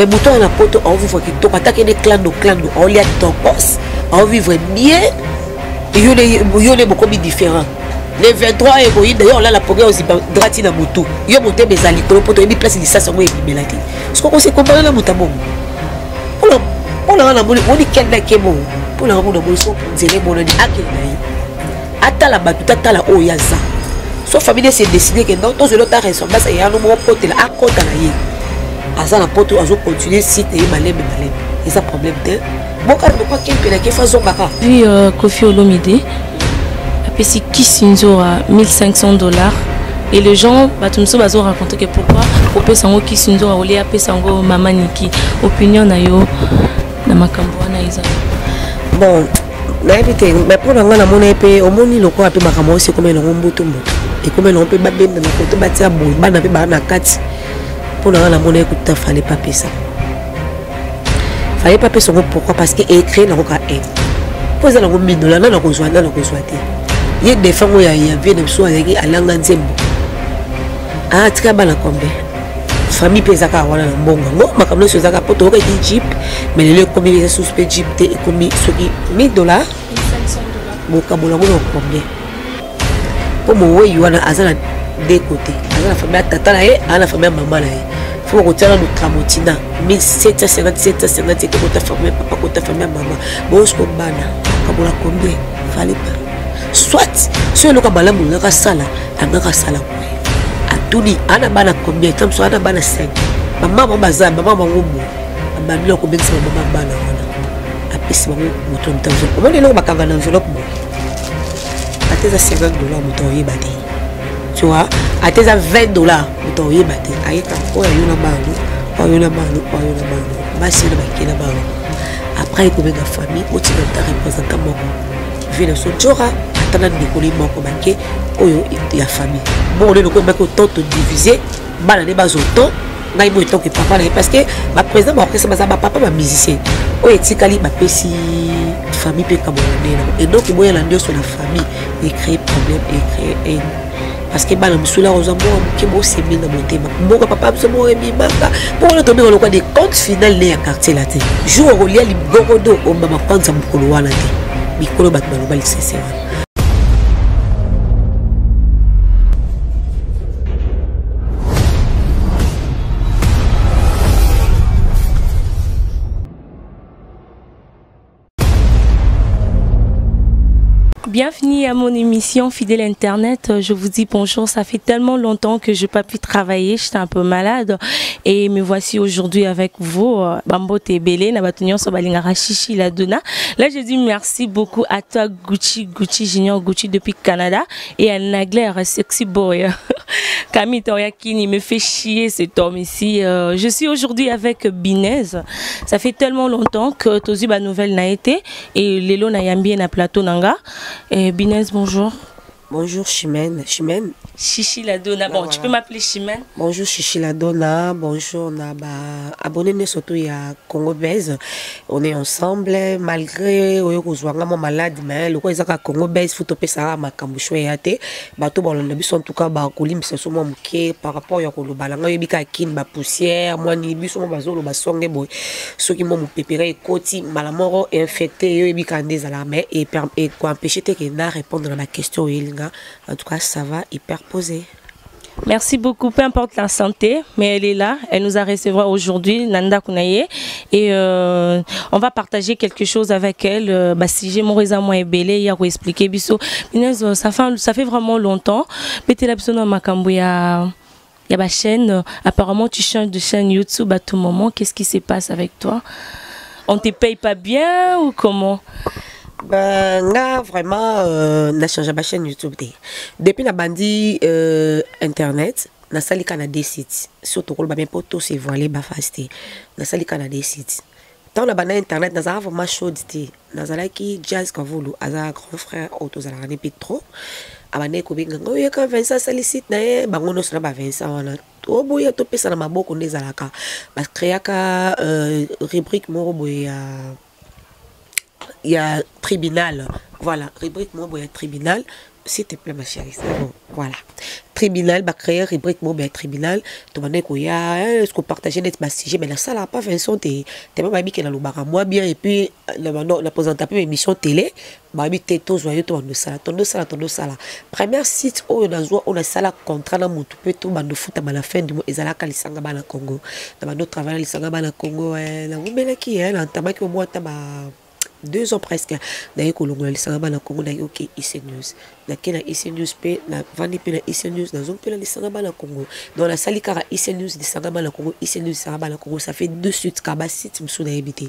mais bouton à la poto on vivre qui to attaquer des clans on lia topos on vivre bien et yo les beaucoup différents les 23 et d'ailleurs là la progrès aussi drati na moto yo monter des alikolo poto et place de ça sont et bilaki ce qu'on s'est comparé la motabo pour la moni quel na kemo pour la moni so dire bon di akena ata la batuta ta la oyaza so famille s'est décidé que non tous les autres sont bas et no mo pote la akota na ye asa na poto azo continuer site et malem et ça problème de bon car de quoi quel pena qui façon baka puis Kofi Olomide apesi Kisinzo à $1500 et les gens batumso bazo raconter que pourquoi opé sango Kisinzo a olé apé sango mama Niki opinion na yo na makambo na iza bon na éviter mais pour nga na mona epé omoni loko apé makambo c'est comme elongo mbutu et comme elongo pe babenda na côté batia boy bana pe bana kati pour nga na mona écoute fallait pas payer ça fallait pas payer son pourquoi parce que écrit na roka e poser la $1000 na ko zoana na ko zoate ye défend ya vie de so avec alanga nzembo ah tika bana combien famille pesaka wana na mbongo ngo makamno so zaka poto ka jeep mais le comme les suspect jeep te comme soki $1000 boka bolongo na combien pour mo we wana azana de côté azana famille tata na ye ana famille maman na ye faut ko tala no kamotina 1750 ko ta famille papa ko ta famille maman bo sko bana kabola combien fallait pas soit si le kabala mo ka sala anga sala atuni ana bana combien comme ça ana bana 5 maman baza maman bango abandila ko bengisa maman bana wana apesi bango moto ntanzo o moni lo bakanga na enveloppe mo ateza $50 moto yebate tu vois ateza $20 moto yebate ayeka ko yona bano basi na bakina bano après ko benga famille o tina ta représentant moko vile so jora atana ndikoli moko banke oyo ya famille bon le ko bako tant diviser bana ne bazoto ngai mo tant que papa parce que ma président ba orchestre ba papa ba musicien o etikali ba pesi famille pe kabonela et donc moi la ndio sur la famille et créer problème et créer parce que bana musula ozamo ki mo semi na motema moko papa mo emi maka pour le tomber le quoi des comptes final ne ya quartier la te jour au lia liborodo o mama kwanza mukolo wana te mikolo bat baloba lisese wana. Bienvenue à mon émission Fidèle Internet. Je vous dis bonjour. Ça fait tellement longtemps que je n'ai pas pu travailler. J'étais un peu malade. Et me voici aujourd'hui avec vous. Bambo Tebele, Nabatunyon Sobalingara Chichi Ladona. Là, je dis merci beaucoup à toi, Gucci Junior Gucci depuis Canada. Et à Nagler, Sexy Boy. Camille Toriakini me fait chier cet homme ici. Je suis aujourd'hui avec Binez. Ça fait tellement longtemps que Tozuba Nouvelle n'a été. Et Lelo Nayambi na plateau Nanga. Binez, bonjour. Bonjour Chimène. Chichi Ladona. Bon, tu peux m'appeler Chimène. Bonjour Chichi Ladona. Bonjour Naba. Abonnez-nous surtout à Congo Base. On est ensemble malgré mon malade mais le quoi ils Congo Base faut topé ça ma kamboucho yate. Bato bon le bison en tout cas ba kolim c'est souvent mké par rapport ya ko balanga yebika kin ba poussière moi ni biso mo bazolo ba songe boy. Ceux qui m'ont pépéré koti malamoro infecté yebika des alarmes et quoi empêcher que na répondre à la question Elinga. En tout cas ça va hyper posé. Merci beaucoup, peu importe la santé, mais elle est là, elle nous a reçu aujourd'hui, Nanda Kounaye, et on va partager quelque chose avec elle. Si j'ai mon réseau moi belé, il y a expliqué biso. Ça fait vraiment longtemps. Mais tu as Makambo, il y a ma chaîne. Apparemment, tu changes de chaîne YouTube à tout moment. Qu'est-ce qui se passe avec toi? On te paye pas bien ou comment? Ben, là, vraiment, na changé ma chaîne YouTube. Depuis la bandi Internet, na sali Canada sites. Surtout, le bien poto c'est voilé ba fasté. Na sali Canada sites. Dans la bande Internet, na za vraiment chaud dit. Na za qui jazz kavulu, aza grand frère auto za la trop. Abane ko binga ngo yeka Vincent sali site na e bangono sona ba Vincent wana. To boya to pesa na maboko ndezalaka. Ba créaka rubrique mo boya il y a tribunal, voilà, rubrique moi il y a tribunal S'il te plaît, ma chérie, c'est bon. Voilà. Tribunal, bah, créer rubrique, bon, ben, tribunal. Tu vas dire est-ce qu'on partage notre sujet, mais là, ça n'a pas Vincent, t'es même ami qui est dans le bar à moi bien, et puis, la présente une émission télé, bah, t'es tout joyeux, ton dos ça. Première site, où on a ça là, contrat, dans mon tout peu, tout, bah, nous fout à la fin du mois, et ça là, quand ils s'en va, Congo. Dans notre travail, ils s'en va, Congo, là, vous mettez qui, hein, l'entama qui au moins, 2 ans presque. D'ailleurs, que l'on a le Sangaba na Congo, d'ailleurs, ok, IC News. D'ailleurs, IC News, na Vani pe na IC News, na Zong pe na le Sangaba na Congo. Dans la Salikara IC News, de Sangaba na Congo, IC News, Sangaba na Congo, ça fait 2 suites, Kaba site, m'sou na habité.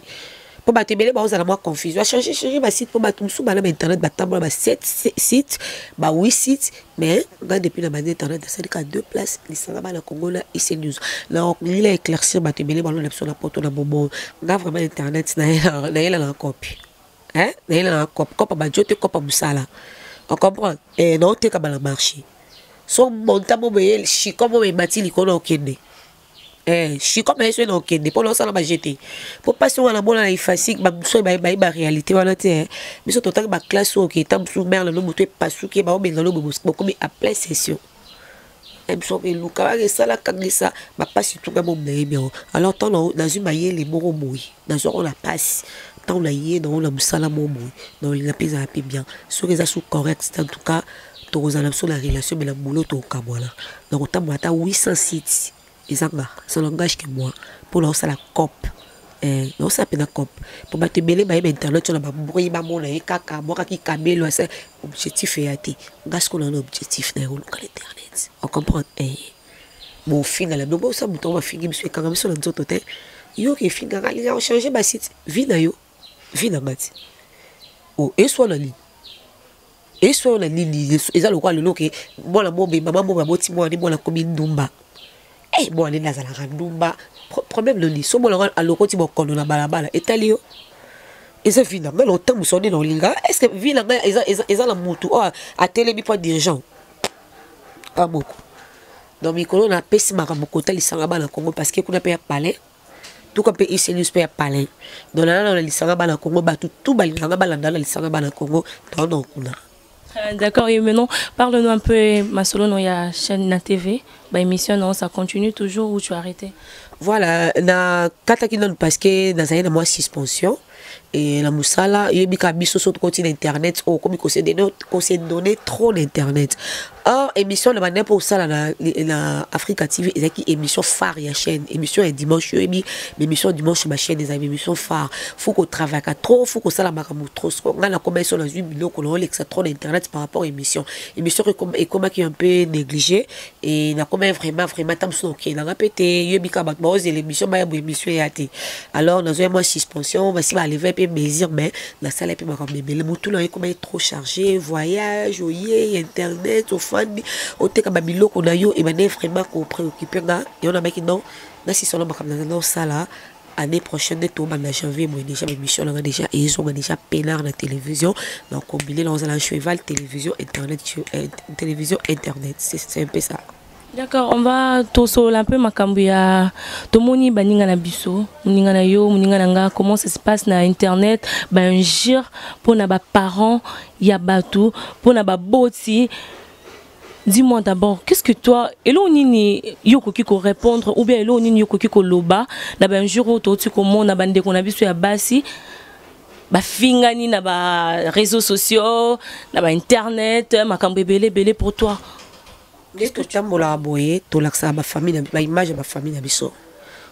Pour battre les bah, on a moins confusion. Changer ma site pour battre m'sou, bah, internet, bah, tableau, bah, 7 sites, bah, 8 sites, mais, regarde, depuis la bande internet, ça dit qu'à 2 places, les Sangaba na Congo, là, IC News. Là, on a éclairci, bah, les bah, on a sur la porte, on a bonbon. On a vraiment internet, na la copie. Hein? Il a un cop à badjote, cop à moussala. On comprend? Et non, t'es comme à la marché. Son montamo, mais je comme on bâti l'icône au Kende. Je suis comme un au Kende. Pour l'instant, on va jeter. Pour passer à la bonne à l'effacer, bah, soit bah, réalité, voilà, t'es. Mais surtout, tant que ma classe, ok, tant sous mer, le nom, tu es pas sous qui est, bah, mais dans le beaucoup, mais à plein session. Elle me semble que ça là quand ça bah pas surtout comme on est bien alors tant dans une maille les mots mouillés dans on la passe tant on a yé dans la musala mouillé dans la pise à bien sur les assous corrects en tout cas tu as la relation mais la boulot au Cameroun donc on t'a 800 sites et ça c'est langage que moi pour lancer la COP non ça peut la COP pour battre belé bah internet on a bruit bah mon et caca moi qui cabelo c'est objectif et até gas qu'on a un objectif dans le local internet on comprend bon final donc ça bouton va finir monsieur quand même sur le autre côté yo qui finir il a changé bah site vie na yo vie na mat oh et soit la ligne et soit la ligne et ça le quoi le look moi la bombe maman moi boti moi ni moi la commune Dumba bon on est là à la Dumba problème le lit so moi à l'autre bon qu'on a balabala et talio et ça vient mais le temps où sonner dans linga est-ce que vient là ils la moto à télé bi pas dirigeant pas beaucoup donc mi ko na pesi makambo kota lisanga bana Congo parce que kuna pe ya palais tout comme pe ici nous pe ya palais donc là na lisanga bana Congo ba tout balanga balanda la lisanga bana Congo donc kuna. D'accord, et maintenant, parle-nous un peu, Masolo, il y a chaîne na TV, bah, émission, non, ça continue toujours ou tu as arrêté? Voilà, na katakinon parce que dans un mois suspension et la moussala, il y a des biso sur le continent internet, oh, comme il s'est donné trop d'internet. Or, émission de manière pour ça, la Africa TV, il y a une émission phare, il y a chaîne, émission est dimanche, émission dimanche, ma chaîne, des émissions phares. Faut qu'on travaille trop, faut qu'on ça la maramou trop. On a la commission dans une vidéo qu'on a l'extra trop d'internet par rapport à l'émission. L'émission est comme qui est un peu négligée et n'a comme vraiment, tant que ok, n'a pas pété, il y a des cas, l'émission, ma émission est hâtée. Alors, dans un mois suspension, on va s'y aller vers plaisir, mais la salle est plus marrant. Mais le mouton là est comme trop chargé, voyage, internet, au fan, au té comme bilo qu'on a eu, et ben vraiment qu'on préoccupé là, et on a mec non, là si seulement comme dans ça là, année prochaine de tout en janvier, moi déjà l'émission là déjà et ils ont déjà pénard la télévision, donc combiner dans un cheval télévision internet, c'est un peu ça. D'accord, on va toso un peu makambuya tomoni baninga na biso muninga na yo muninga nanga comment ça se passe na internet ba un gire pour na ba parents ya batu pour na ba boti. Dis-moi d'abord, qu'est-ce que toi, elo nini yoko kiko répondre ou bien elo nini yoko kiko loba na ba un jour auto tu comment na bande qu'on a biso ya basi ba fingani na ba réseaux sociaux na ba internet makambu belé pour toi. Qu'est-ce que tu as mola boye to laksa ma famille ma image ma famille na biso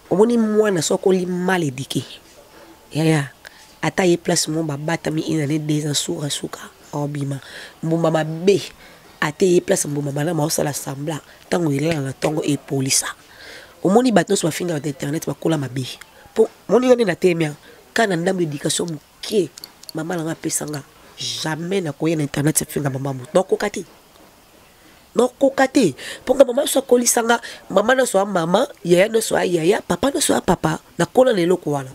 omoni mwana soko li mal éduqué ya ata ye place mon baba tami inane des ans soura suka obima mon mama be ata ye place mon mama na ma osala sambla tango ile na tango e polisa omoni bato so finga internet bakola mabe po moni ngani na temia kana ndambo éducation muke mama na pesanga jamais na koya na internet finga mama mu donc kokati non kokate pour que maman soit kolisanga maman ne soit maman yaya ne soit yaya papa ne soit papa na kola lelo kwana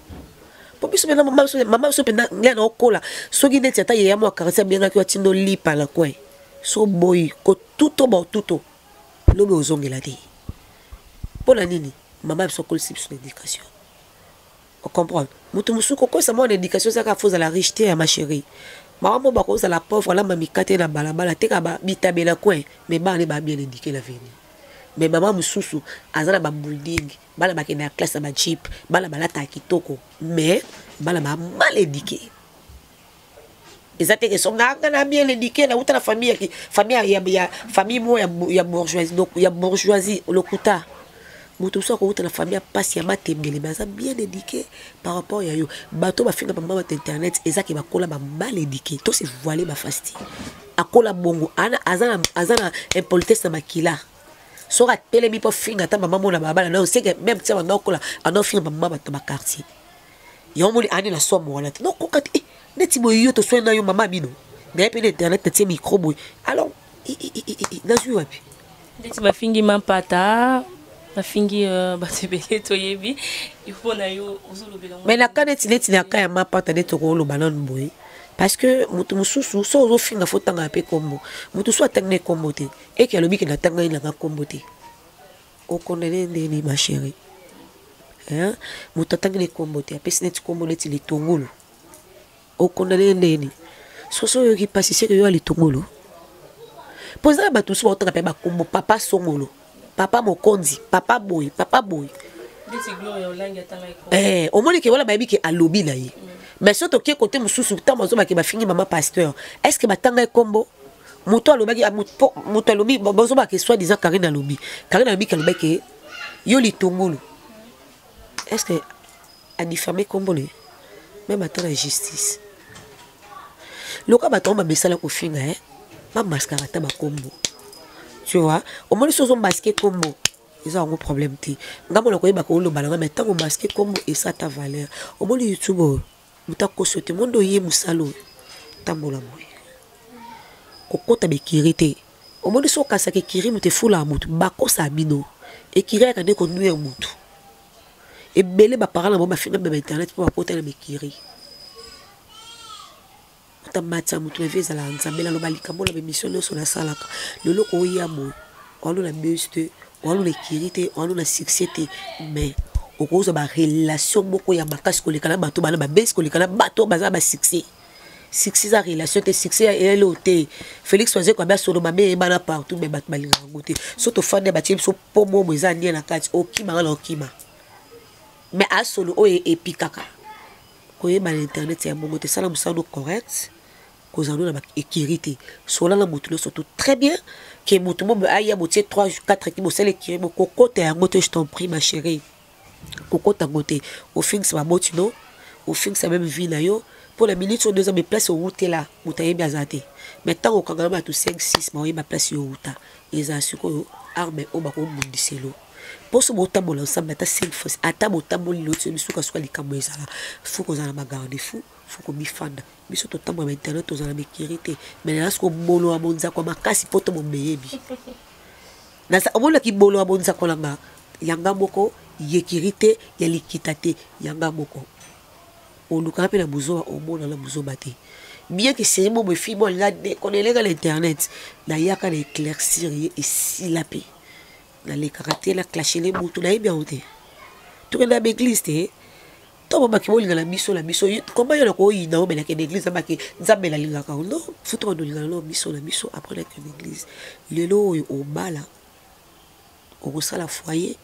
pour biso na maman so pena ngana okola so gi neti ata yaya mo akarisa bien na ki tindo lipa na kwe so boy ko tuto bo tuto lobe ozongela te pona nini maman so kolisi biso l'éducation on comprend mutu musuko ko sa mo l'éducation ça ka faut à la richté à ma chérie Maman ba cause la pauvre la mami kate na balabala te ka ba bitabela coin mais ba ne ba bien éduqué la vie. Mais maman mususu azana ba building bala ba kena classe ba jeep bala balata kitoko mais bala ba mal éduqué. Exactement que son na bien éduqué la outra famille qui famille mo ya bourgeoisie donc ya bourgeoisie lokuta. Mutu so ko na famille passe ya matembele baza bien éduqué par rapport ya yo bato ba finga ba internet ezaki ba kola ba mal éduqué to se voiler ba fasti akola bongo ana azana impolitesse na makila so ra pele mi po finga ta mama mona baba na c'est que même ça na kola ana finga mama ba to ba quartier yo mo li ani la somme wala no ko kati neti mo yo to so na yo mama bino na pe internet te micro boy alors na ju wapi neti ba fingi mampata fingi batebele toyebi il faut na yo ozolobela mais na kaneti neti na kaya mapata neto ko lo banon boy parce que mutu mususu so ozo finga fotanga pe kombo mutu so atanga kombo te et que lobi ke na tanga ina ka kombo te o konene ndeni ma chérie hein mutu atanga kombo te apesi neti kombo neti le tongolo o konene ndeni so yo ki pasise que yo ali tongolo posa ba tout so otanga pe ba kombo papa songolo papa mokonzi papa boy au moins que voilà baby qui a lobby là mais surtout que côté mususu tant mazo ba ke ba fingi maman pasteur est-ce que batanga kombo moto alobaki moto alobi bazo ba ke soit disant Karina lobby ka lobaki yo li tongolo est-ce que a diffamé kombo le même attend la justice loka ba tomba besala ko finga ba mascara ta ba kombo. Tu vois, au moins les choses ont masqué comme ils ont un problème. Ngamo na koyeba ko lo balanga mais tant on masqué comme et ça ta valeur. Au moins les YouTube, muta ko sote mondo ye musalo tambola moy. Kokota be kirité. Au moins les so kasa ke kiri mute fula mutu bako sa bino. Et kiri ka de ko nuer mutu. Et belé ba parala mo ba finga be internet pour kota na be kiri. Tamata mutu veza la nzambela lo balika mo la mission sur la salaka le loko yamo on la beste on la kirité on la succès mais au cause de la relation beaucoup ya makasi ko lekana bato bana ba bes ko lekana bato baza ba succès za relation te succès et l'auté Félix Oise ko ba solo mabe bana partout mais bato balinga ngote surtout fande ba tiem so pomo mweza ndie na kati okima la okima mais a solo o epikaka ko yeba internet ya bongo te sala musano correct cause nous la équité cela la moto surtout très bien que moto mo aya motier 3 4 qui mo sele qui mo kokote ya ngote je t'en prie ma chérie kokote ngote au fin ça va motino au fin ça même vie na yo pour la minute sur 2 ans me place au route là motaye biazate maintenant au kangama tout 5 6 ma ma place au route et ça suko arme o ba ko mundiselo pour ce mot tambola ensemble ta 5 fois ata motamboli l'autre suka suka likambo ezala faut qu'on a ma garde fou faut qu'on bifanda biso to tambo ba internet to zala sécurité mais là ce ko bolo abonza kwa makasi poto mo beyebi na sa omona ki bolo abonza kwa langa yanga moko yekirité ya likitate yanga moko oluka pe na buzo omona la buzo bate bien que c'est mo fi mo la connaître l'internet na yaka na éclaircir et si la paix na les caractères la clasher les mots tout na bien oté tout na l'église té to ba ki bolinga la biso comment yo ko yina o bela ke l'église ba ke nzambe la linga ka non futo do linga la biso après la l'église lelo o bala o sala foyer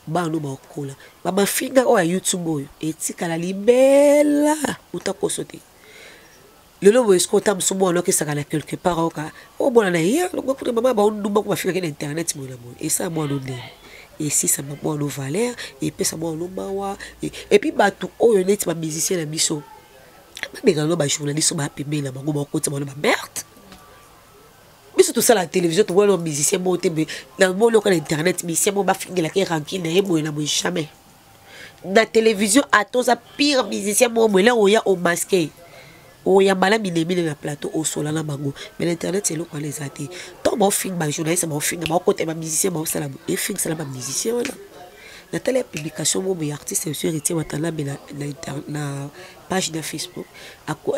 ba no ba kola ba finga o ya YouTube oyo etika la libela utako sote lelo bo esko tam so mo ke saka na quelque part o bona na hier lo ko mama ba on dumba ko ba finga na internet mo na mo et ça moi no et si ça m'a bon valeur et puis ça m'a bon mawa et puis ba tout o net ba musicien na biso ba megalo ba journaliste ba pembe na bango ba ko tsa ba merde biso tout ça la télévision to wala musicien mo te na mo lo ka internet musicien mo ba fingela ke ranking na ebo na mo jamais na télévision à tous a pire musicien mo là o ya o masqué o ya mala minemine na plateau au sola na bango mais l'internet c'est lo kwa les até to mo film ba journaliste mo film ba côté ba musicien mo sala et film sala ba musicien wala na tele publication mo artiste sur héritier watala na page de Facebook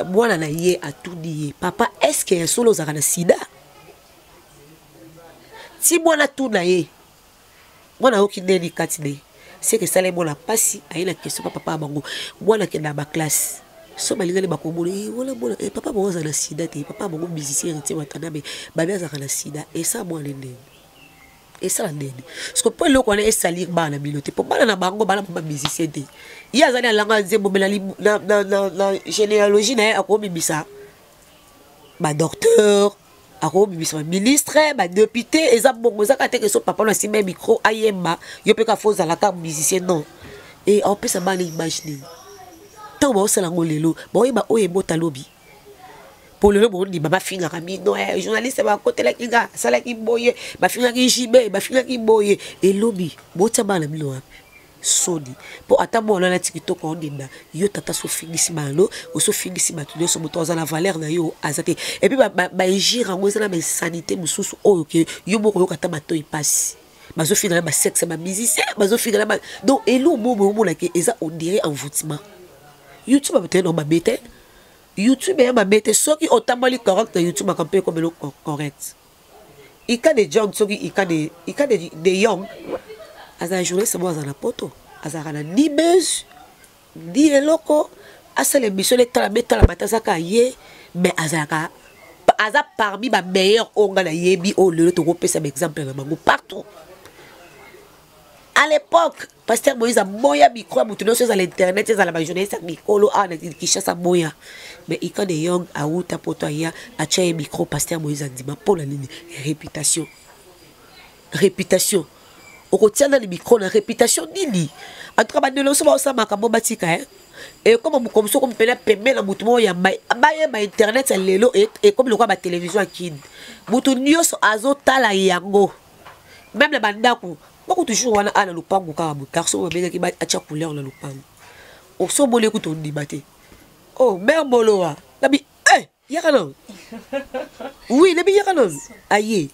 moi na yé a tout dit papa est-ce que solo za na sida si moi na tout na yé moi na okine ni katine c'est que ça les mo la passi a une question papa bango moi na ke na ba classe so balinga le bakomona wala bona papa bongo za na sida te papa bongo musicien te watana be babia za na sida et ça moi ndeni et ça ndeni parce que pour le connaît et salir bana bilote pour bana na bango bana papa musicien te ya za na langa nzembo mela na généalogie na akobibisa ba docteur akobibisa ba ministre ba député eza bongo za ka te que so papa na simé micro ayemba yo pe ka foza la ka musicien non et on peut ça bana imaginer tant bon c'est la ngolelo bon yeba oyebo talobi pour le monde di baba finga kami no journaliste ba côté la kinga sala ki boye ba finga ki jibe ba finga ki boye et lobby bota bana bilo sodi pour atamo na TikTok on dit yo tata so fingisi balo o so fingisi batu so moto za la valeur na yo azate et puis ba gira ngoza na ba sanité mususu oyo ke yo moko yo kata bato y passe bazo finga ba sexe ba musicien bazo finga ba donc elo mo la ke eza on dirait envoûtement YouTube a peut-être ma bête. YouTube est ma bête. Ceux qui ont tamali correct YouTube a campé comme le correct. Il y a des gens qui il y a des young. As un journaliste moi à la poto. As un ni buzz ni eloko. As les missions les mettre la matasa kaye. Mais as parmi ma meilleure onga na yebi au lieu de repérer cet exemple na mango partout. À l'époque, Pasteur Moïse a moya micro, moutono sur l'internet, c'est à la journaliste micro, a qui chasse à moya. Mais il y a des young à outa potoya, à tchaye micro, Pasteur Moïse a dit, ma pour la ligne, réputation. Réputation. Au retient dans les micros, la réputation nini. En tout cas, de l'eau, ça m'a batika, hein. Et comme ça, comme peine paiement la moutono, il y a ma internet, c'est l'élo, et comme le quoi ma télévision qui. Moutonio so azota la yango. Même la bandako. Beaucoup toujours wana ana lupango kama garçon babeka ki ba acha couleur na lupango o so bolé ko to ndibate oh mère moloa nabi yakana oui nabi yakana aye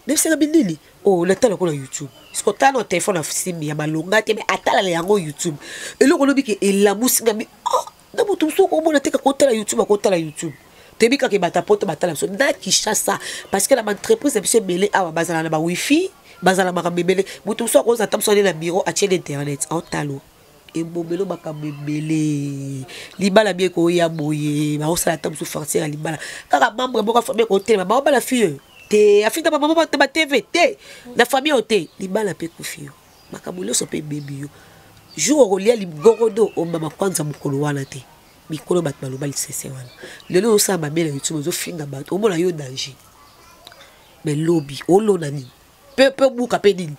ne se nabi nini oh la tala ko na YouTube sko tano téléphone na simbi ya malonga te mais atala le yango YouTube et lo ko lobi ke ela musinga mi oh na mutu so ko bona te ka ko tala YouTube te bika ke bata poto batala so na Kinshasa parce que la entreprise est bien belé a bazala na ba wifi bazala makambebele mutu so ko zatam so na bureau a tchè d'internet en talo et bobelo makambebele libala bien ko ya boye ba osala tam so forcer libala kaka membre boka famille ko télé ba bala fille te afika ba maman ba TV te la famille o te libala pe ko fille makabule so pe baby yo jour o lia libgorodo o mama kwanza mukolo wana te mikolo bat baloba lisese wana lelo so ba bela YouTube zo finga bat o mona yo danger mais lobby o lo nani peu bouka pédine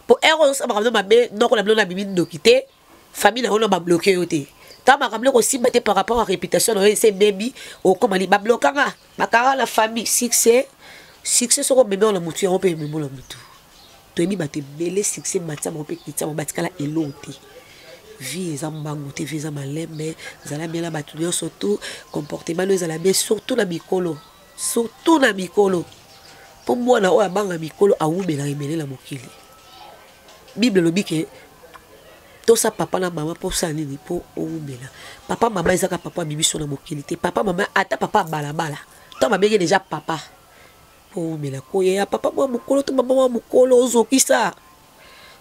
pour erreur ça m'a ma bé donc on a besoin de bibi de quitter famille on a bloqué oté tant m'a ramené aussi batté par rapport à réputation c'est baby au comment il m'a bloqué ma cara la famille succès sur le bébé on a mutu on peut même on a mutu to mi batté belé succès matin on peut quitter on batika la eloté vie za mbango te vie za malembe zala bien la batuyo surtout comportement nous zala bien surtout na mikolo pour moi na oya banga mikolo a umela remele la mokili Bible lobi ke to sa papa na maman pour ça nini pour umela papa maman ezaka papa bibiso na mokili te papa maman ata papa balabala to mabenge déjà papa pour umela ko ya papa moi mokolo to maman mokolo ozokisa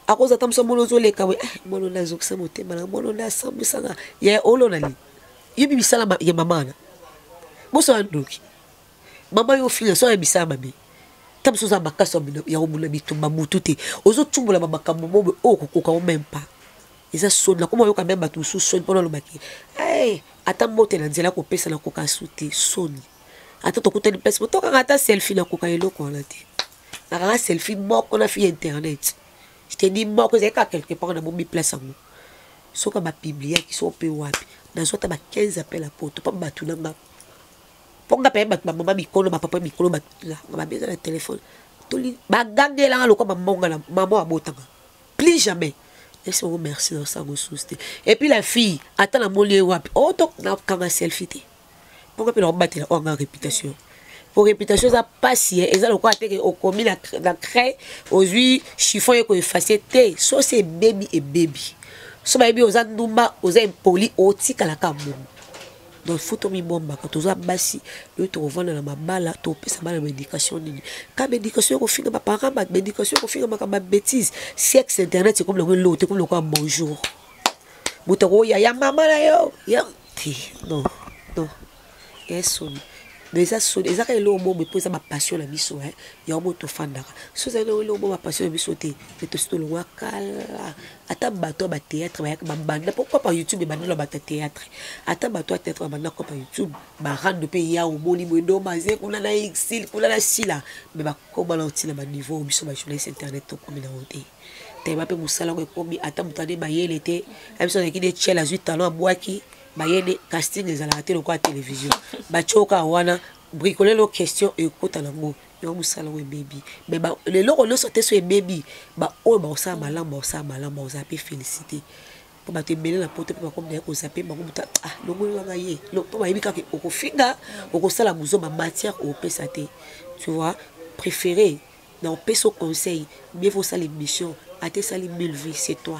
akoza tamso mono zoleka we mono na zokisa motema na mono na sambusanga ya olo nali yibi bisala ya mama na boso andoki mama yo fille so ya bisama be tam so za bakaso ya omuna bitumba mututi ozo tumbula makambo mobe okokoka o même pas eza sonna comme yo ka même batu so son pendant le baki ata mote na nzela ko pesa na koka suti soni ata to kutani pesa to ka ata selfie na koka eloko na te na ka selfie moko na fi internet je te dis moko zeka quelque part na bombi place ngo so ka ba publier ki so pe wapi na so ta ba 15 appels à poto pa batu na nga ponga pe bat maman mikolo ba papa mikolo bat ba beza na téléphone toli ba gangela nga lokwa mamonga na maman abotanga plus jamais laisse moi merci dans ça go souster et puis la fille attend la molie wapi to na kanga selfie te ponga pe lo batela o nga réputation pour réputation ça passe et ça lokwa te au commis la craie aujourd'hui chiffon ko effacer te so c'est baby et baby so baby oza ndumba oza impoli otika la kambo. Donc faut mi bomba quand tu as bassi le tu revends la mabala tu pesa bala médication nini ka médication ko finga ba parent ba médication ko finga ba bêtise sexe internet c'est comme le l'autre comme le quoi bonjour butaro ya maman la yo ya Non, non. Et sonne. Mais ça sonne. Et ça, quand il est au moment où il ma passion la mission, il y a un mot de fandara. Si vous avez au moment où ma passion la mission, il te stoule le wakala. Attends, bateau, ba théâtre, ba bande. Pourquoi pas YouTube, ba non, ba théâtre. Attends, bateau, théâtre, ba non, quoi pas YouTube. Ba rendre de pays, ya au moni, mono, mazé, qu'on a la exil, qu'on a la sila. Mais ba comment l'anti na ba niveau, au mission, ba journaliste internet, tout comme il a monté. T'es ma peu moussala, comme attends, moutarde, ba yé l'été. Même si on a qui des tchèles à 8 talons à bois qui. Bayene casting les alaté le quoi télévision bachoka wana bricoler nos questions et écoute en amour yo musala we baby mais ba le loko no sauter sur baby ba o ba ça malamba ça zappé féliciter pour ba te mêler la porte pour comme ko zappé ba ko buta ah lo mo nga ye lo to ba yibika ke ko finga ko sala muzo ma matière au pesate tu vois préféré dans peso conseil mieux faut ça l'émission à tes sali 1000 vies c'est toi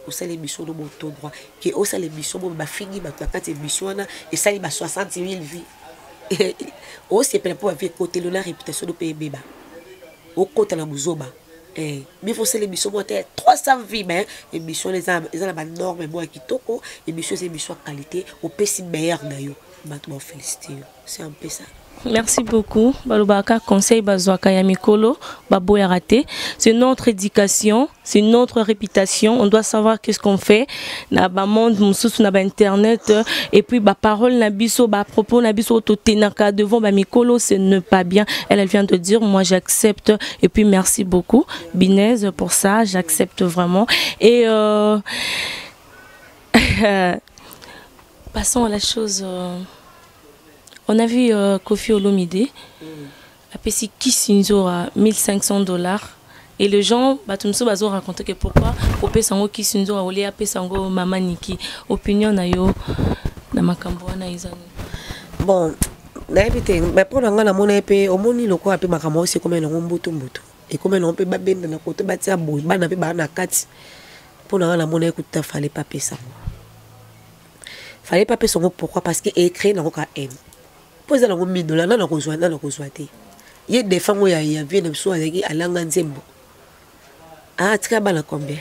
au sein l'émission de mon ton droit qui au sein l'émission ma fini ma carte émission et ça il m'a 60 000 vies au c'est pour avec côté la réputation de pays bébé au côté la muzoba mais faut c'est l'émission moi 300 vies mais émission les âmes la norme moi qui toko émission c'est émission qualité au PC meilleur na yo maintenant féliciter c'est un peu ça. Merci beaucoup. Balobaka conseil bazwaka ya mikolo babo ya raté. C'est notre éducation, c'est notre réputation. On doit savoir qu'est-ce qu'on fait. Na ba monde mususu na ba internet et puis ba parole na biso ba propos na biso totenaka devant ba mikolo ce n'est pas bien. Elle vient de dire moi j'accepte et puis merci beaucoup Binez pour ça, j'accepte vraiment et passons à la chose on a vu Kofi Olomide a payé Kisinzo à $1500 et les gens batumso bazo raconter que pourquoi Kopi sango Kisinzo a olé a payé sango Mama Niki opinion na yo na makambo na izani bon na éviter mais pour nga na mona epé omoni loko apé makambo c'est comme un mbutu et comme on peut babenda na côté batia boy bana pe bana kati pour nga na mona écoute fallait pas payer ça fallait pas payer son pourquoi parce que écrit dans ka haine poser la $1000 na ko zoate ye défend ya vie na so avec alanga nzembo ah tika bana combien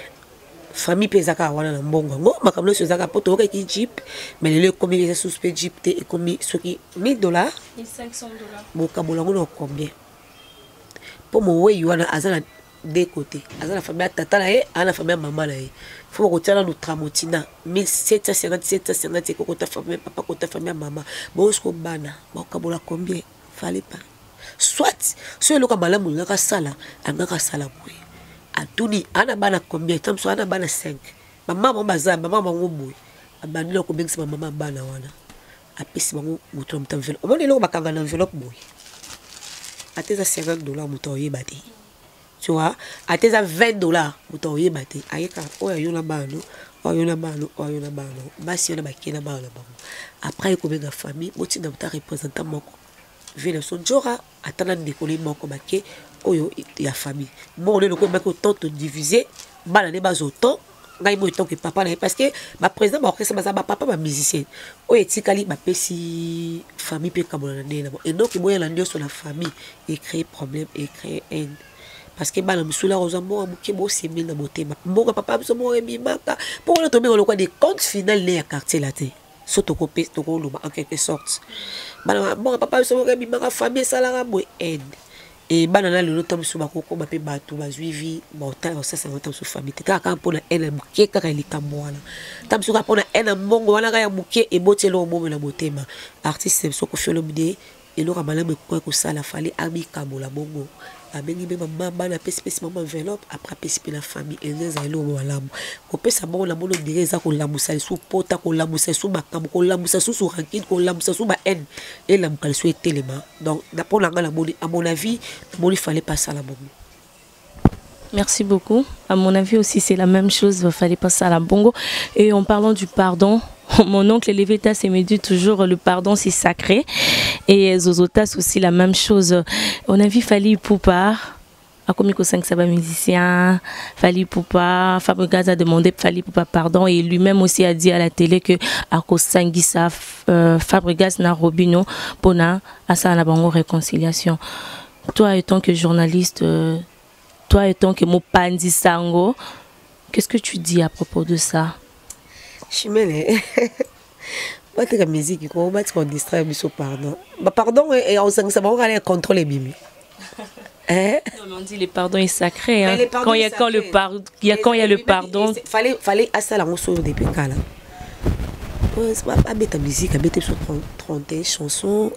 famille pesaka wana na mbongo ngo makamlo so zaka poto ka ki jeep mais le comme les suspect jeep te et comme ce qui $1000 $1500 bon kabola ngo combien pour mo we wana azana des côtés azana famille tata na ye ana famille maman na ye faut que tu aies notre tramotina 1750 ko ta famille papa ko ta famille maman bon ce ko bana bon kabola combien fallait pas soit ce le kamala mu ngaka sala angaka sala boy atuni ana bana combien tam so ana bana 5 maman mo baza maman mo boy abandi ko bengisa maman bana wana apesi bango muto mta enveloppe on le bakanga na enveloppe boy ateza $50 muto yebate tu vois à tes $20 muto yebate ayeka oya yona bano oyona bano basi yona bakena bano après ko benga famille boti na muta représentant moko vile son jora atana ndekole moko bake oyo ya famille bon le ko bako tant diviser bana ne bazoto ngai mo tant que papa na parce que ma président ba orchestre ba papa ba musicien oyo etikali ba pesi famille pe kabola na et donc moya la ndio sur la famille et créer problème et créer haine parce que bana musula rozambo amuke bo semi na motema mbonga papa biso mo ebimaka pour le tomber le quoi des comptes final ne ya quartier là te surtout copé to ko en quelque sorte bana bon papa biso mo ebimaka famille salara bo aide et bana na le tom su bakoko ba pe bato ba suivi ba hotel ça ça tam su famille te kaka pour na ene muke kaka likambo wana tam su ka pour na ene mbongo wana ka ya muke e botelo mo na motema artiste so ko fiolo bide et le ramala me ko ko sala fallait ami kabola bongo abengi be maman bana pesi maman enveloppe après pesi la famille et les ailo mo lamu ko pesa bon la mono direza ko lamusa su pota ko lamusa su makambo ko lamusa su ranking ko lamusa su ba haine et la mukal su etelema donc d'après la moni à mon avis il fallait pas ça la bongo. Merci beaucoup. À mon avis aussi c'est la même chose, il fallait pas ça la bongo. Et en parlant du pardon, mon oncle Levitas me dit toujours le pardon c'est sacré et Zozotas aussi la même chose. On a vu Fally Ipupa a commis que 5 sabats musiciens, Fally Ipupa, Fabregas a demandé Fally Ipupa pardon et lui-même aussi a dit à la télé que à cause Sangisa Fabregas na Robino pona à ça la bonne réconciliation. Toi étant que journaliste, toi étant que Mopandi Sango, qu'est-ce que tu dis à propos de ça? Chimene Bate la musique, quoi, bate qu'on distrait, biso pardon. Bah pardon, et on s'en ça va aller contrôler Mimi. Hein? Non, mais on dit le pardon est sacré. Hein. Quand il y a quand il y a le pardon. Fallait à ça la mousseau des pécales. C'est pas bête la musique, bête sur 31 chansons,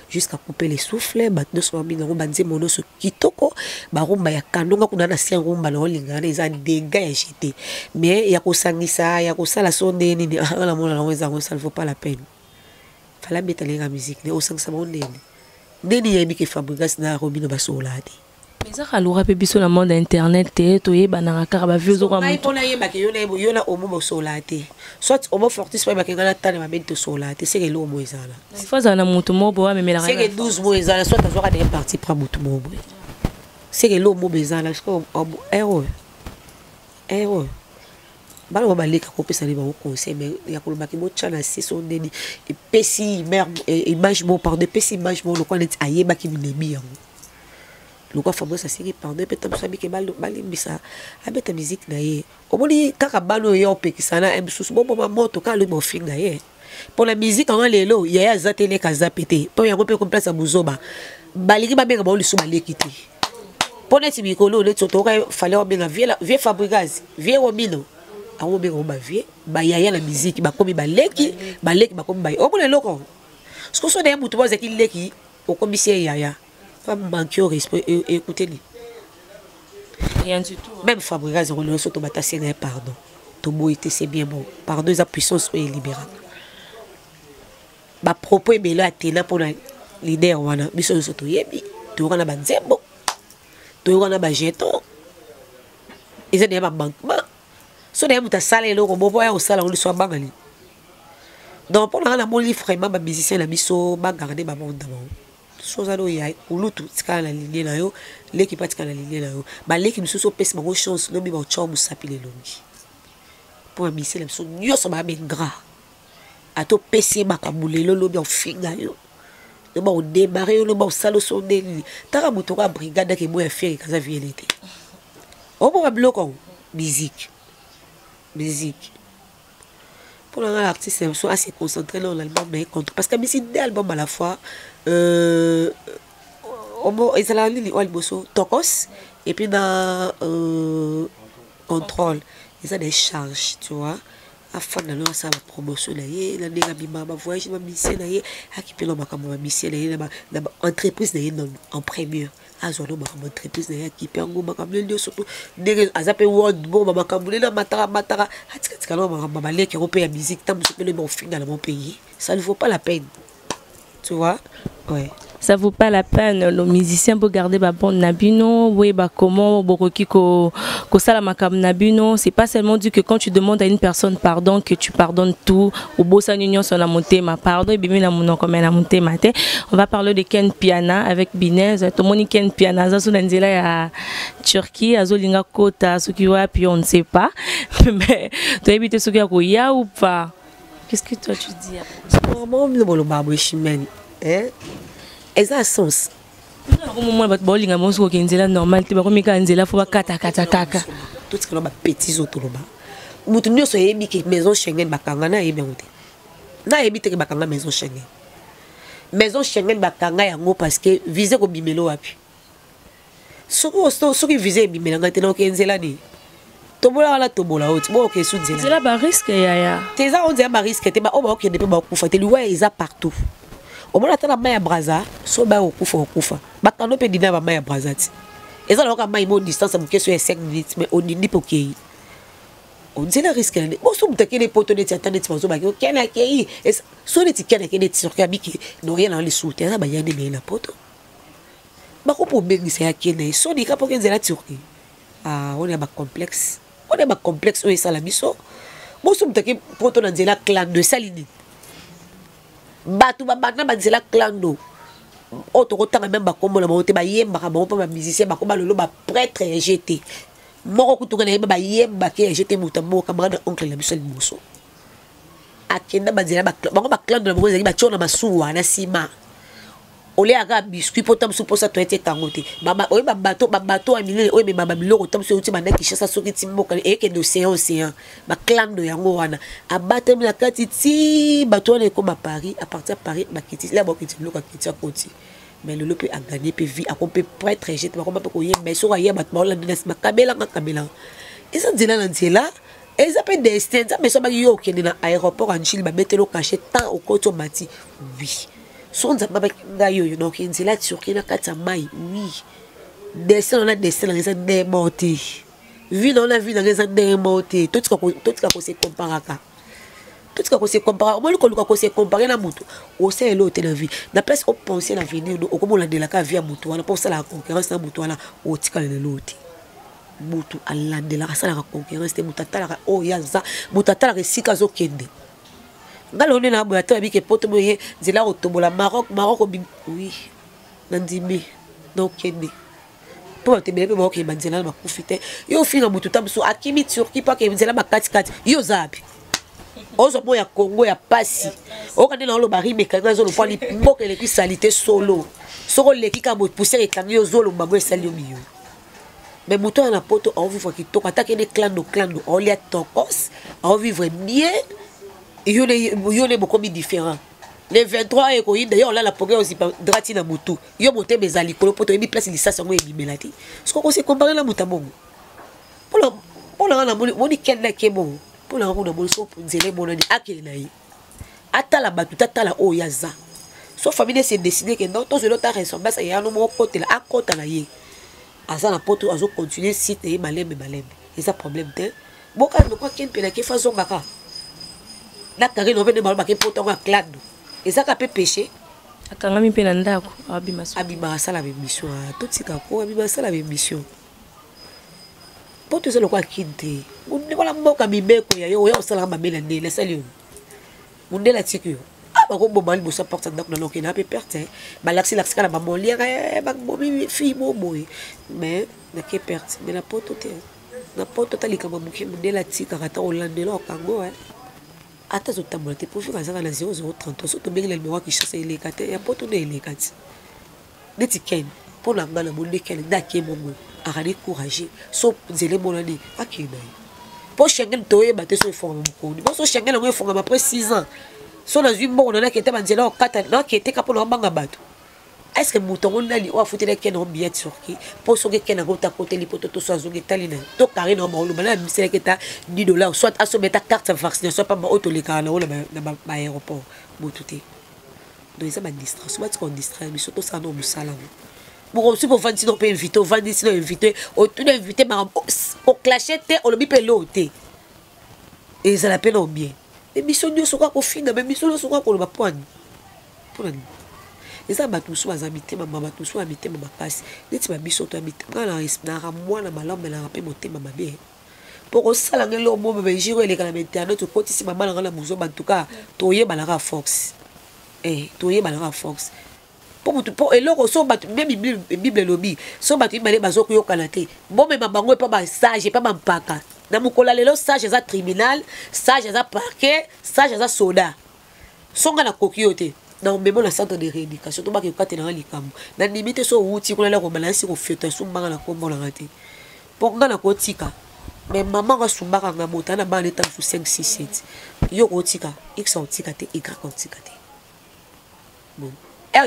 jusqu'à couper les souffles, battre sur un mineur, battre mon sur kitoko, barumba ya kanonga kuna na sien rumba na olinga na eza dégâts ya jeté. Mais ya ko sangisa, ya ko sala sonde ni la mona na weza ko ça ne vaut pas la peine. Fallait bête la musique, ne osangisa ba onde. Neni ya biki Fabregas na Robino basolati. Mais ça alors pe biso na monde internet te to yeba na kaka ba vieux zo kwa mutu. Pona yeba ke yona omo basolati. Soit omo fortis pa ba ke ngana tane ba bento solati, c'est que lo mo ezala. Il faut ça na mutu mo bo me la. C'est que 12 mois ezala, soit azoka des parties pra mutu mo bo. C'est que lo mo bezala, c'est que héros. Balo baleka ko pesa liba ko conseil mais ya ko lobaki mo tchana si son deni et pesi image mo par de pesi image mo lo ko net ayeba ki minemi yango. Le quoi Fabrice a signé pardon peut-être ça bi ke balimbisa abeta musique na ye. Omoni kaka bano yo pekisana emsusu bo moto ka le mo finga ye. Pour la musique en lelo ya zatele kaza pété. Pour yango pe ko place buzoba. Baliki ba benga ba olusu balekiti. Pour net bikolo le tsoto ka fallait obenga vie Fabregas, vie Romino. Awo be ba vie ba yaya la musique ba komi baleki ba komi ba o mona loko ce que so de mutu boze ki leki o komi se yaya pas manquer au respect écoutez-les rien du tout même Fabregas on le soto bata c'est pardon to boité c'est bien bon pardon sa puissance est libérale ba propos e belo atena pour la leader wana biso soto yebi to kana ba nzembo to kana ba jeton ils ont des banquement. So de muta sala eloko bobo ya osala on so bangali. Donc pour la mon livre vraiment ba musicien la biso ba garder ba monde d'abord. So za do ya ulutu tika na ligne na yo, l'équipe tika na ligne na yo. Ba l'équipe biso so pèse ma chance no bi ba chom sapile longi. Pour musicien la biso nyoso ba ben gras. Ato pèse ba kabule lolo bi on finga yo. No ba o démarrer no ba o sala so deli. Tara mutoka brigade ke mo ya faire kaza vielete. O bo ba bloko musique. Pour l'artiste, ils sont assez concentrés dans l'album, mais contre. Parce que c'est deux albums à la fois. Ils ont Tokos, et puis dans Contrôle. Ils ont des charges, tu vois. Afin de lancer la promotion, il y a des voyages, des entreprises en première. Azono makamba entreprise na équipe yango makamba ndio surtout ndenge azape world bon makamba na matara hatika no makamba baleki européen musique tant que le bon final dans mon pays ça ne vaut pas la peine tu vois ouais ça vaut pas la peine le musicien peut garder ba bon nabino oui ba comment bokoki ko sala makam nabino c'est pas seulement dit que quand tu demandes à une personne pardon que tu pardonnes tout au bossa union sur la montée ma pardon et bimi na monon comme la montée matin on va parler de Ken Piana avec Binez to moni Ken Piana za suna nzela ya Turquie azolinga kota soki wa puis on ne sait pas mais tu éviter soki ya ko ya ou pas qu'est-ce que toi tu dis vraiment le bolo babo chimene hein ça a sens. Moi, je suis normal. Tu vas kata kaka. Tout ce que l'on a petits autres. Nous sommes maison Schengen bakanga na yebe ngote. Na yebite ke bakanga maison Schengen. Maison Schengen bakanga yango parce que viser ko bimelo wapi. Soki viser bimelo ngate na okenzela ni. Tobola wala tobola oti bo ke sudze. C'est là ba risque ya. Teza on dit ba risque te ba o ba okende pe ba kufa te liwa eza partout. Au moins la maya braza so ba okufa bakano pe dina ba maya braza ti eza la ka mai mo distance à question de 5 minutes mais on dit pour qui on dit la risque bon so mutaki les potes de internet so ba ki na ki so ne ti kana ki ne ti sur ka biki no rien dans les sous terrain ba yande mais la poto ba ko pour bengi c'est ki ne so di ka pour que la turki ah on est ba complexe o ça la biso bon so mutaki poto na nzela clan de salini batu babana banzela clando auto kotanga même bakombo na bote ba yemba ka ba musicien ba ko ba lolo ba prêtre jeté moko kutuka na ba yemba ke jeté mutambo camarade oncle la bisel muso akenda banzela ba clando na bozo ba chona masuwa na sima olé aga biscuit pour tam pour ça toi était tangoté baba oye bateau a mille oye baba biloko tam so uti banda kishasa soki timboka et que d'océan ba clan de yango wana abattre la katiti bateau ne comme à Paris à partir de Paris ba kiti là ba kiti biloko kiti à côté mais le peut a gagné peut vie a peut prêtre jet ba comme peut mais so ya bat ba la ma kabela et ça dit là et ça peut destin ça mais so ba yo ke na aéroport en Chine ba mettre le cachet tant au côté mati oui son zamba ngayo donc inzela tsukina kata mai oui dessin on a dessin les des mortés vie dans la vie dans les des mortés tout ce qu'on se compare tout ce qu'on se compare moi le qu'on se comparer na mutu au c'est l'autre la vie na place on penser l'avenir au comme on la de la vie à mutu on pense à la concurrence na mutu là au tika le l'autre mutu alla de la ça la concurrence de mutata la oh yaza mutata la sika zo kende ngalone na boya tabi ke poto moye zela otobola Maroc oui nandimi donc kende pour te bebe bo ke banzela ba kufite yo finga mutu tamso akimi turki pa ke zela ba kati yo zabi ozo boya Congo ya pasi o kana na lo bari mekanga zo lo pali mboka le ki salité solo soko le ki ka bo pousser e kanyo zo lo babo esali miyo mais mutu na poto on vivre ki to attaquer des clans on les tokos on vivre bien. Il y a beaucoup de différents. Les 23 et d'ailleurs là la progrès aussi drati na mutu. Yo monté mes alikolo poto et mi place lisa sango et bimelati. Ce qu'on se comparer la mutabongo. Pour la moni kenda kebo. Pour la na moni so nzele monani akele na yi. Ata la batuta ta la oyaza. So famille s'est décidé que non to zelo ta ressemble ça ya no mo côté la akota na yi. Asa na poto azo continuer site et malembe. Et ça problème te. Boka no kwa ken pela ke façon ngaka. La carré no vene balba ke poto nga clado et ça peut pécher akanga mi pena ndako abima sala mission tout tika ko abima sala mission poto selo kwa kinte munde wala mboka mibeko ya yo sala mabela ndele salio munde la tikyo ba ko bomal bo sa porte ndako na lokena pe perte ba laxi kala ba moliere ba bomi fi boy mais na ke perte mais la poto te na poto talika ba muki munde la tika kata olandelo kango ata zotambola te pour faire ça na 0033 so to bengi le mewa ki chasse les kate ya poto ne les kate neti ken pour la ngala monde ken da ke mongo arali courage so zele monani akina pour Schengen toye ba te so forme ko ni so Schengen ngo forme après 6 ans so na zwi mbongo na ke te banzela o kata na ke te ka pour banga bato est-ce que mouton nali o foutre ken on bien turki pour so ke ken ngota côté li poto to so zo ke talina to carré no ba bana misele ke ta $10 soit à so meta carte vaccination pas ma auto le kana o na ba aéroport botuté donc ça ba distraction ba ko distraire mais surtout ça no musala bon si pour vendre sinon peut inviter vendre sinon inviter o tout inviter ma au clasher te o le bi pe loté et ça la peine bien mais mission dio so ko finga mais mission so ko le ba poani pour et ça ba tous was habiter mama tous was habiter mama passe neti ba biso to habiter na ramwana malombe na rapé motema mabe pour ça la ngelo mo be jiro ele kana internet to koti si mama na ngala muzo ba tuka toye balaka fox toye balaka fox pour eloko so ba même bible lobby so ba tu bale bazo ko yokana te bo me mabango pa ba sage pa ba mpaka na mukola lelo sage za tribunal sage za parquet sage za soda songa na kokiote dans même le centre de rééducation to ba ke kate na likamu na limite so wuti kuna la ko balancer ko feta so mbanga na ko mbona ngati pour ngana ko tika mais maman ga sumbaka nga mota na ba leta su 5 6 7 yo ko tika x tika te y ko tika te bon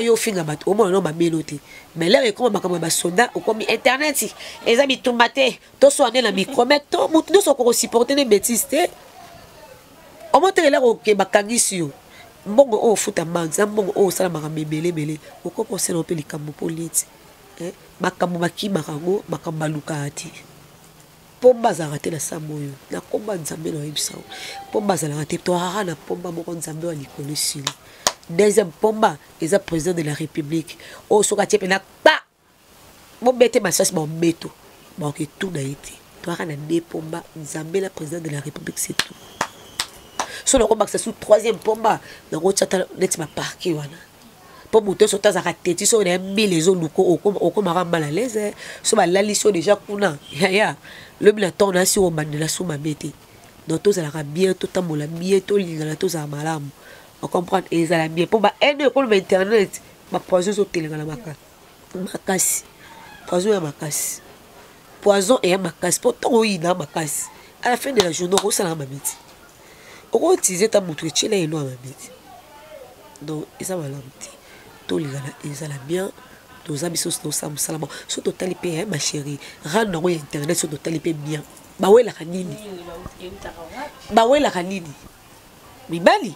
yo finga bat au moins no ba melote mais là et comme ba soda ou comme internet les amis tomate to so ane na micromètre to mutu so ko supporter les bêtises te au moins te là ko ke bakangisi yo mbongo o futa manza mbongo o sala makambe belé oko penser no pe likambo politi makambo makima kango makambo lukati pomba za raté na samoyo na komba nzambe no ebisa pomba za raté to ha na pomba moko nzambe wa likolo sili deuxième pomba eza président de la république o soka tie pena pa mo bete masasi mo meto ba ke tout na été to ha na de pomba nzambe la président de la république c'est tout. So le combat c'est sous troisième pomba le rochata net ma parqué wana pour monter sur ta zakateti so na mbi les autres luko oko mara mal à l'aise so ba la liso déjà kuna ya le blaton na si o bandela sous ma bête donc tous ala bien tout tamola bien tout lingala tous a malamu on comprend et ça la bien pomba ene ko internet ba poison zo telenga na makasi poison ya makasi poison et makasi pour ton ina makasi à la fin de la journée on sala mabiti on utiliser ta mutu chela elo mabiti donc ça va l'amti to ligana ezala bien tous abisos to sam salama so total pe ma chérie rendre internet so total pe bien ba wela kanini mibali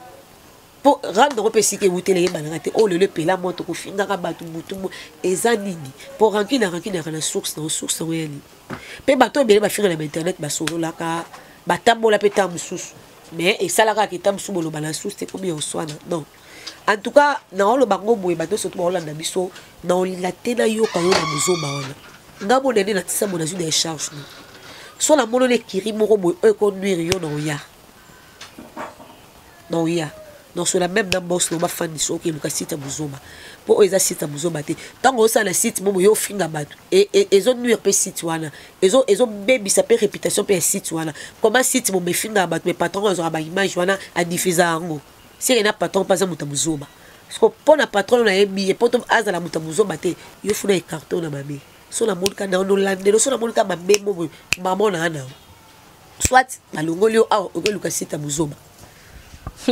pour rendre pe sike wutele balangate oh le pela moto ko finga ka batu mutu ezanini pour remplir na source yani pe bato ebele ba finga na internet ba solo la ka ba tambola pe tamsusu mais et ça la ka tamsu bolo bala source te combien au soir non en tout cas na lo bango boye bato surtout ba olanda biso na olinga tena yo ka yo na muzomba wana ngabo nene na tisa mona zu de charge so la mono le kiri moko boye e ko nuire yo no ya donc sur la même dans boss no ba fandi so ke luka site muzomba po eza site muzomba te tango ça na site momo yo finga bato et ezo nuire pe site wana ezo baby sa pe réputation pe site wana comment site mo me finga bato me patron zo ba image wana a diffuser ango si il y a un patron pas un mutamuzoba parce que pour un patron on a émis et pour ton as à la mutamuzoba te il faut un carton na mamé sur la monde kana on lande sur la monde kana mamé maman na ana soit malongolio a o luka sita muzoba.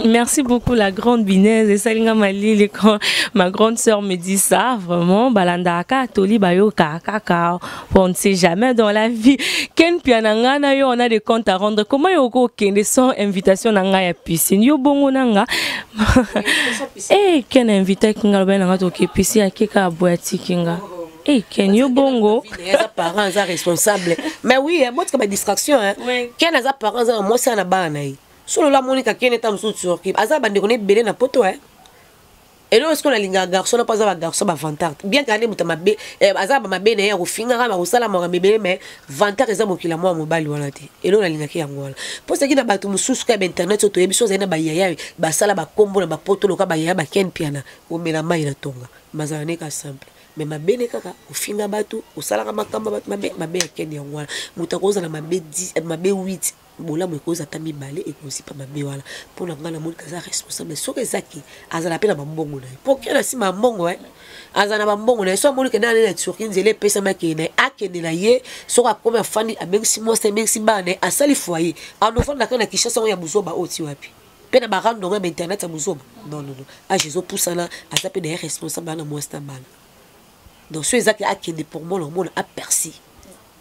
Merci beaucoup la grande Binez et Salinga Mali quand ma grande sœur me dit ça vraiment balandaka toli bayo kaka on ne sait jamais dans la vie ken piananga na yo on a des comptes à rendre comment yo ko kende sans invitation nanga ya piscine yo bongo nanga eh ken invité kinga benanga to ke piscine akika boati kinga eh ken yo bongo les parents sont responsables mais oui moi c'est comme distraction hein ken les parents moi ça na bana solo la monika kene tam so turki azaba ndeko ne belé na poto hein et là est-ce qu'on a linga garçon na pas za garçon ba vantard bien kane mutama be azaba mabe na ya ko finga ka ba ko sala mo bebele mais vantard eza mokila mo mobali wana te et là on a linga ki yango wana pour ce qui na batu mususu ka internet so to yebiso za na ba yaya ba sala ba kombo na ba poto lo ka ba yaya ba ken piana o mela mai na tonga mazana ne ka simple mais mabene kaka ufinga batu usala kama kamba batu mabe ya ken yango wana mutakoza na mabe 10 mabe 8 bola mo koza ta mibale e ko sipa mabe wala pona ngala mo kaza responsable soke zaki azala pena mambongo na po kena si mambongo azana mambongo na so mo ke na na turki nzele pesa makene akene na ye so ka koma fani abengsi mo se bengsi bane asali foyer ando fanda kana kishasa ya buzoba oti wapi pena ba rando ngam internet ya buzoba non a jezo pusana azape de responsable na mo stambana donc ceux qui akende pour moi le monde a percé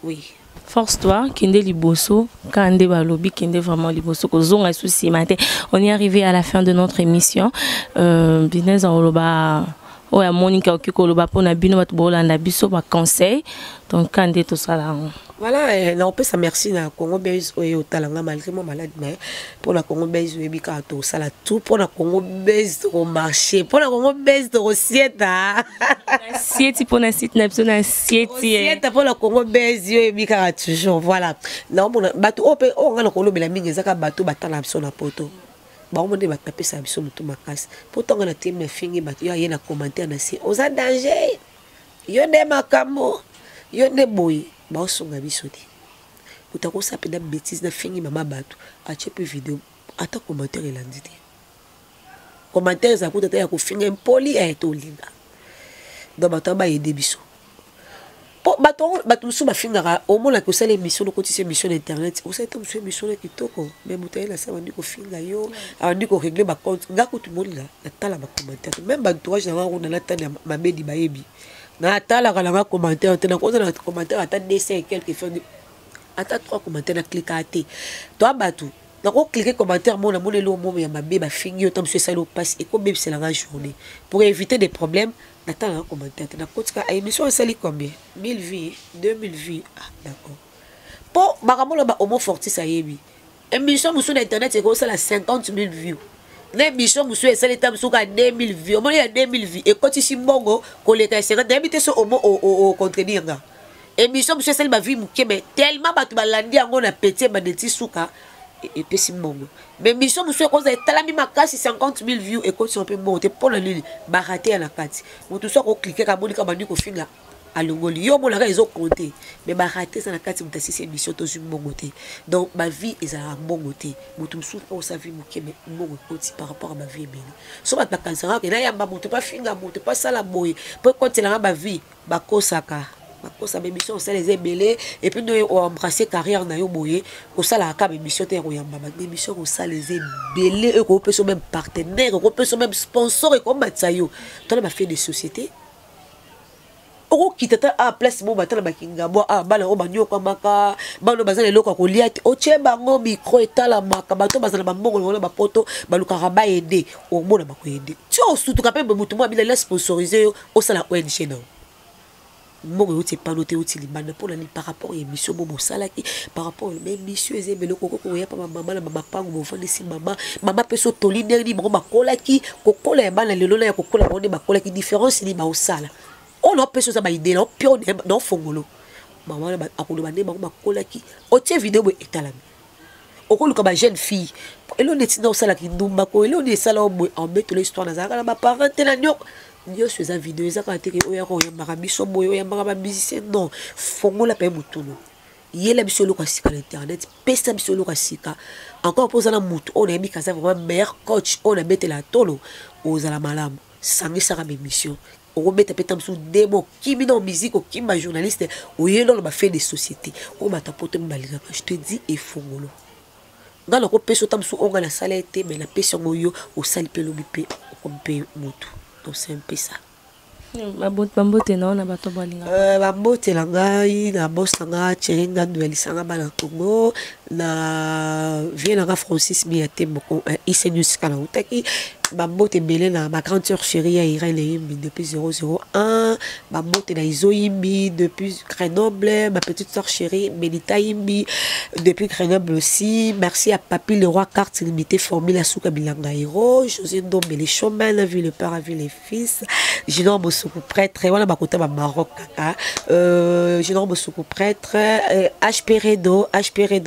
oui. Force-toi, Kende Liboso, Kande Balobi, Kende vraiment Liboso, Kozonga souci matin. On est arrivé à la fin de notre émission. Business en Oloba, ouais, Monica Okiko Oloba, pour na bino batbola na biso ba conseil. Donc Kande tout ça là. Voilà, on peut ça merci na Congo Belge au talanga malgré moi malade mais pour la Congo Belge et bika tout ça là tout pour la Congo Belge au marché pour la Congo Belge au sieta sieti pour na site na na sieti pour la Congo Belge et bika toujours voilà non mon bato on ngana ko lobela mingi zaka bato batala biso na poto ba on de bataper ça biso mutu makasi pourtant ngana team na fingi bato ya na commentaire na si oza danger yo de makamo yo de boy ba songa biso te utakosa penda bêtise na fingi mama bato ache pe vidéo ata commentaire elandi te commentaire za kuta ya ko finga impoli a to linga do bato ba yede biso po bato su ba finga au moins la ko sala émission ko tise émission internet o sa tom su émission na kitoko mais mutaye la sa bandi ko finga yo andi ko régler ba compte ngako tout monde là na tala ba commentaire même ba entourage na ngo na tala mabedi ba yebi na tala kala nga commentaire tena ko na commentaire ata dessin et quelques fois ata 3 commentaires na cliquer até toi batu na ko cliquer commentaire mona mona lo mo ya mabe ba fingi autant monsieur salo passe et ko bebe c'est la journée pour éviter des problèmes na tala nga commentaire tena ko tika émission sali combien 1000 vues 2000 vues ah d'accord pour bakamola ba homo fortis ayebi émission musu na internet c'est ko sala 50 000 vues l'émission monsieur et celle étape sur 2000 vues au moins il y a 2000 vues et quand ici mbongo koleka 50 d'habiter ce homo au contredire nga émission monsieur celle ba vie mukebe tellement batu balandi yango na petit ba deti suka et pesi mbongo mais mission monsieur cause talami makasi 50 000 vues et quand on peut monter pour la ligne ba rater à la carte vous tout ça ko cliquer ka monika bandi ko finga alongoli yo monaka ezo compter mais ba raté ça na kati muta sisi émission to sur bongoté donc ma vie est à bongoté mutu msuka o sa vie mukeme mbongo koti par rapport à ma vie belle so ba kansara ke na yamba mutu pas finga mutu pas sala boy pour continuer ma vie ba kosaka bakosa émission ça les ébélés et puis nous embrasser carrière na yo boyé ko sala ka émission te royamba ba émission ko ça les ébélés et ko peut même partenaire ko peut même sponsor et comme batsayo toi ba fait des sociétés oko kitata a place mo batala bakinga bo a bala o banyo kwa maka bano bazana loko ko liati o cheba ngo micro etala maka bato bazana ba mbongo wala ba poto baluka ba aider o mona ba ko aider tio surtout ka pe mutu mo bila sponsoriser o sala ONG non mbongo yote pas noté outil libanda pour la par rapport à émission bobo salaki par rapport à même mission ezebele koko ko ya pa maman na mama pango mo fandi si mama peso toliner ni ba kolaki kokola ya bana lelo na ya kokola on ba kolaki différence ni ba osala on a peso za ba idée no pio no fongolo maman ba akolo bande ba kolaki o tie vidéo etalami okoluka ba jeune fille elo netina osala ki ndumba ko elo ne sala en mettre l'histoire na zaka na ba parents tena nyo Dieu sur sa vidéo ça quand il y a un marabiso boyo ya maraba musicien non fongo la paye mutuno yela biso lo kasika l'internet pesa biso lo kasika encore pour ça la mutu on a mis kaza vraiment meilleur coach on a mettre la tolo aux ala malamu sangi sara mission on mettre petam sous démo qui mi dans musique qui ma journaliste ou yelo ba fait des sociétés on ba tapoter mbalika je te dis et fongo lo ngalo ko peso tam sous on a la salette mais la peso ngoyo au sali pelo bipe on paye mutu. Donc c'est un peu ça. Bambote non na bato balinga. Bambote langai na boss langa chéringa duelisanga bana Congo na viens Francis Miate moko Isenus kana utaki bambote belé na ma grande sœur chérie à Irène Yimbi depuis 001 bambote na Izo Yimbi depuis Grenoble ma petite sœur chérie Melita Yimbi depuis Grenoble aussi merci à Papi le roi carte limitée formule à Souka Bilanga Hero José Ndombe les chemins la vie le père a vu les fils Junior Bosoko prêtre voilà bakota ba Maroc kaka Junior Bosoko prêtre HP Redo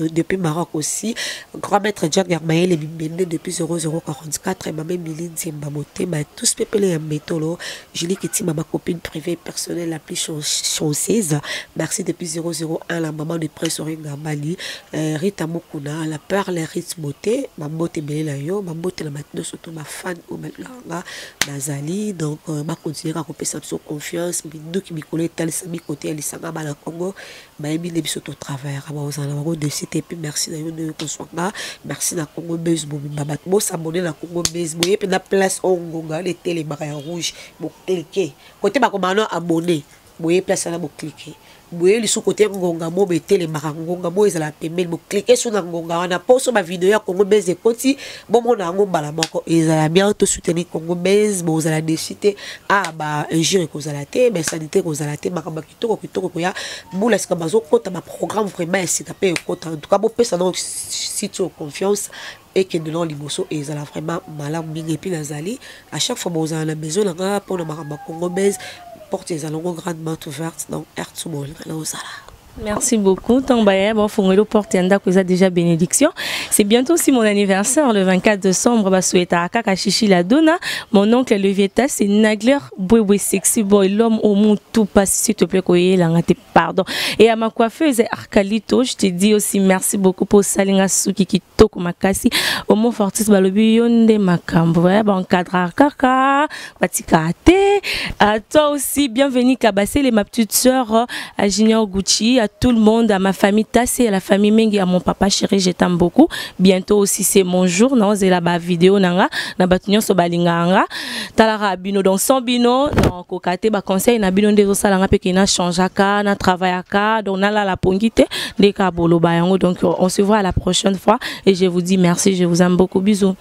depuis Maroc aussi grand maître Jack Germael et Bimende depuis 0044 et ma même Miline Zembamote ma tous pepele ya métolo Julie Kiti ma copine privée personnelle la plus chanceuse merci depuis 001 la maman de Prince Oringa Mali Rita Mokuna la perle Ritz Beauté ma beauté belle yo ma beauté la maintenant surtout ma fan au Malanga Nazali donc ma continuer à couper sa confiance bindu qui mi collé tel sami côté Elisanga bala Congo ma emi ne biso to travers ba ozana ba de site et puis merci na yo de konswanga merci na Congo Buzz Bobimba bat bo s'abonner na Congo Buzz boye pe na place ongonga les télé barre rouge bo cliquer côté ba komano abonner boye place na bo cliquer boye li sous côté ngonga mo be télé marangonga mo ezala pembeni bo cliquer sur na ngonga wana poso ba vidéo ya Congo Buzz ekoti bo mona ngo bala moko ezala bien to soutenir Congo Buzz bo ezala déciter ah ba injure ko zala te mais sanité ko zala te makamba kitoko ko ya bula ska bazo kota ma programme vraiment esika pe kota en tout cas bo pesa donc site confiance et que de l'oliboso et ezala vraiment malamu mingi et puis nazali à chaque fois bo zala na maison na pour na makamba Congo Buzz porte les allons grandement ouvertes donc Ertsumol Merci beaucoup. Tambaya, bon, Fongelo porte anda que déjà bénédiction. C'est bientôt aussi mon anniversaire, le 24 décembre. Bah, souhaita à Kakachichi la donna. Mon oncle Levieta, c'est Nagler Boué Sexy Boy, l'homme au monde tout passe, s'il te plaît, koye, l'angate, pardon. Et à ma coiffeuse, Arcalito, je te dis aussi merci beaucoup pour Salinga Suki qui toko makasi. Au mot fortis balobi yonde makambo. Bon, cadre kaka, batikate. À toi aussi, bienvenue Kabassé, les ma petite sœur, à Junior Gucci, à tout le monde, à ma famille Tassé, à la famille Mengi, à mon papa chéri, je t'aime beaucoup. Bientôt aussi c'est mon jour, non, c'est la vidéo nanga, na batunyo so balinganga, talara bino donc sans bino, non kokate ba conseil na bino ndezo salanga pe kina changeaka, na travaillaka, donc na la pongite, de ka bolo bayango, donc on se voit à la prochaine fois et je vous dis merci, je vous aime beaucoup, bisous.